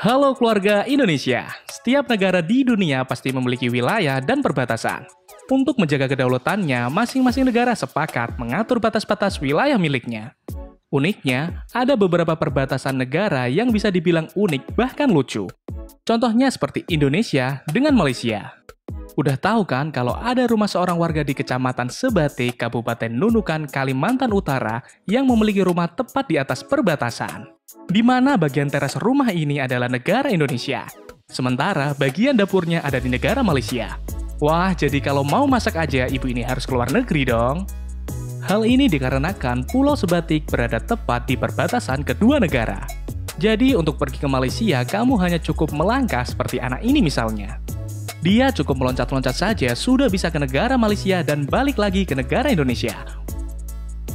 Halo keluarga Indonesia, setiap negara di dunia pasti memiliki wilayah dan perbatasan. Untuk menjaga kedaulatannya, masing-masing negara sepakat mengatur batas-batas wilayah miliknya. Uniknya, ada beberapa perbatasan negara yang bisa dibilang unik bahkan lucu. Contohnya seperti Indonesia dengan Malaysia. Udah tahu kan kalau ada rumah seorang warga di Kecamatan Sebate, Kabupaten Nunukan, Kalimantan Utara yang memiliki rumah tepat di atas perbatasan. Di mana bagian teras rumah ini adalah negara Indonesia. Sementara bagian dapurnya ada di negara Malaysia. Wah, jadi kalau mau masak aja ibu ini harus keluar negeri dong. Hal ini dikarenakan Pulau Sebatik berada tepat di perbatasan kedua negara. Jadi untuk pergi ke Malaysia, kamu hanya cukup melangkah seperti anak ini misalnya. Dia cukup meloncat-loncat saja sudah bisa ke negara Malaysia dan balik lagi ke negara Indonesia.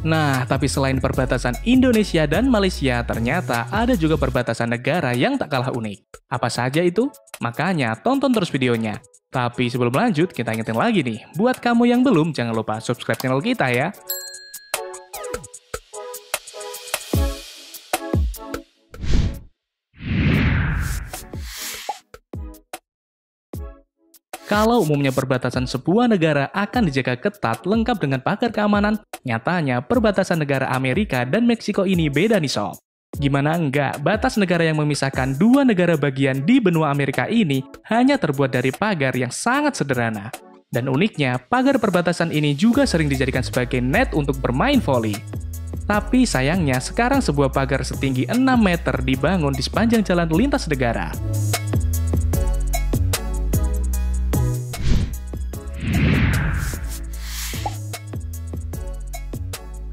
Nah, tapi selain perbatasan Indonesia dan Malaysia, ternyata ada juga perbatasan negara yang tak kalah unik. Apa saja itu? Makanya tonton terus videonya. Tapi sebelum lanjut, kita ingetin lagi nih, buat kamu yang belum, jangan lupa subscribe channel kita ya. Kalau umumnya perbatasan sebuah negara akan dijaga ketat lengkap dengan pagar keamanan, nyatanya perbatasan negara Amerika dan Meksiko ini beda nih sob. Gimana enggak, batas negara yang memisahkan dua negara bagian di benua Amerika ini hanya terbuat dari pagar yang sangat sederhana. Dan uniknya, pagar perbatasan ini juga sering dijadikan sebagai net untuk bermain voli. Tapi sayangnya, sekarang sebuah pagar setinggi 6 meter dibangun di sepanjang jalan lintas negara.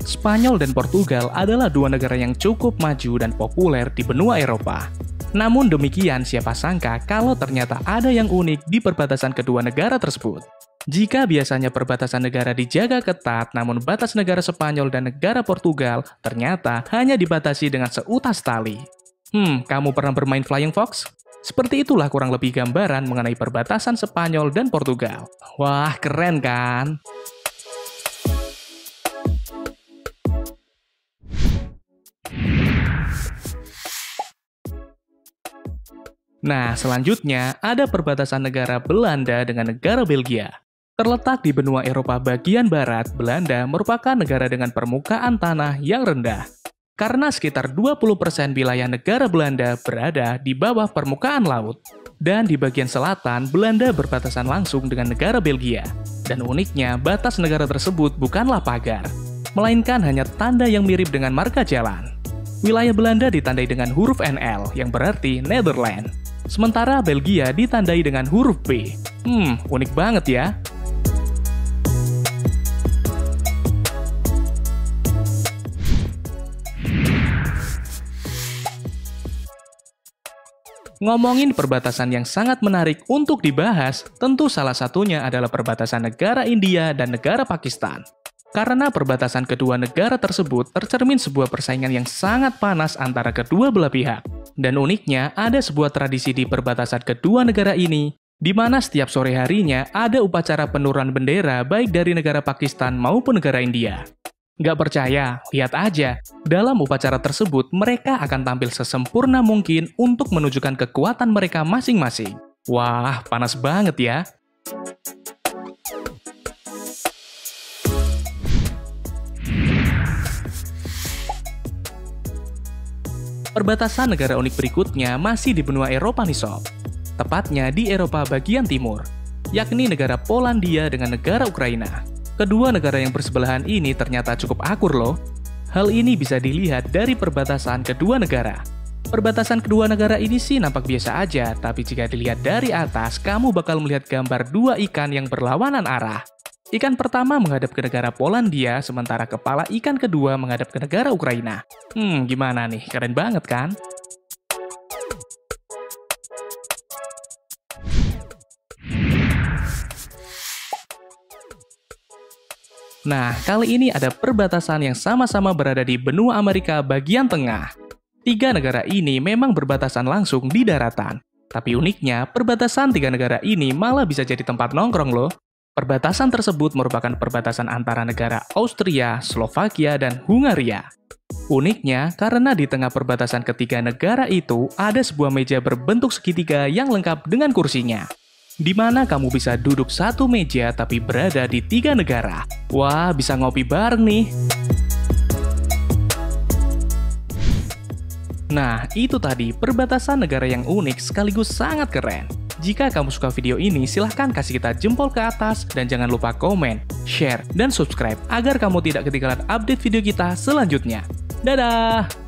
Spanyol dan Portugal adalah dua negara yang cukup maju dan populer di benua Eropa. Namun demikian, siapa sangka kalau ternyata ada yang unik di perbatasan kedua negara tersebut. Jika biasanya perbatasan negara dijaga ketat, namun batas negara Spanyol dan negara Portugal ternyata hanya dibatasi dengan seutas tali. Kamu pernah bermain Flying Fox? Seperti itulah kurang lebih gambaran mengenai perbatasan Spanyol dan Portugal. Wah, keren kan? Nah, selanjutnya ada perbatasan negara Belanda dengan negara Belgia. Terletak di benua Eropa bagian barat, Belanda merupakan negara dengan permukaan tanah yang rendah. Karena sekitar 20% wilayah negara Belanda berada di bawah permukaan laut. Dan di bagian selatan, Belanda berbatasan langsung dengan negara Belgia. Dan uniknya, batas negara tersebut bukanlah pagar, melainkan hanya tanda yang mirip dengan marka jalan. Wilayah Belanda ditandai dengan huruf NL, yang berarti Netherlands. Sementara Belgia ditandai dengan huruf B. Unik banget ya. Ngomongin perbatasan yang sangat menarik untuk dibahas, tentu salah satunya adalah perbatasan negara India dan negara Pakistan. Karena perbatasan kedua negara tersebut tercermin sebuah persaingan yang sangat panas antara kedua belah pihak. Dan uniknya, ada sebuah tradisi di perbatasan kedua negara ini, di mana setiap sore harinya ada upacara penurunan bendera baik dari negara Pakistan maupun negara India. Nggak percaya? Lihat aja. Dalam upacara tersebut, mereka akan tampil sesempurna mungkin untuk menunjukkan kekuatan mereka masing-masing. Wah, panas banget ya. Perbatasan negara unik berikutnya masih di benua Eropa nih sob. Tepatnya di Eropa bagian timur, yakni negara Polandia dengan negara Ukraina. Kedua negara yang bersebelahan ini ternyata cukup akur loh. Hal ini bisa dilihat dari perbatasan kedua negara. Perbatasan kedua negara ini sih nampak biasa aja, tapi jika dilihat dari atas, kamu bakal melihat gambar dua ikan yang berlawanan arah. Ikan pertama menghadap ke negara Polandia, sementara kepala ikan kedua menghadap ke negara Ukraina. Gimana nih? Keren banget kan? Nah, kali ini ada perbatasan yang sama-sama berada di benua Amerika bagian tengah. Tiga negara ini memang berbatasan langsung di daratan. Tapi uniknya, perbatasan tiga negara ini malah bisa jadi tempat nongkrong loh. Perbatasan tersebut merupakan perbatasan antara negara Austria, Slovakia, dan Hungaria. Uniknya, karena di tengah perbatasan ketiga negara itu ada sebuah meja berbentuk segitiga yang lengkap dengan kursinya. Di mana kamu bisa duduk satu meja tapi berada di 3 negara. Wah, bisa ngopi bareng nih. Nah, itu tadi perbatasan negara yang unik sekaligus sangat keren. Jika kamu suka video ini, silahkan kasih kita jempol ke atas dan jangan lupa komen, share, dan subscribe agar kamu tidak ketinggalan update video kita selanjutnya. Dadah!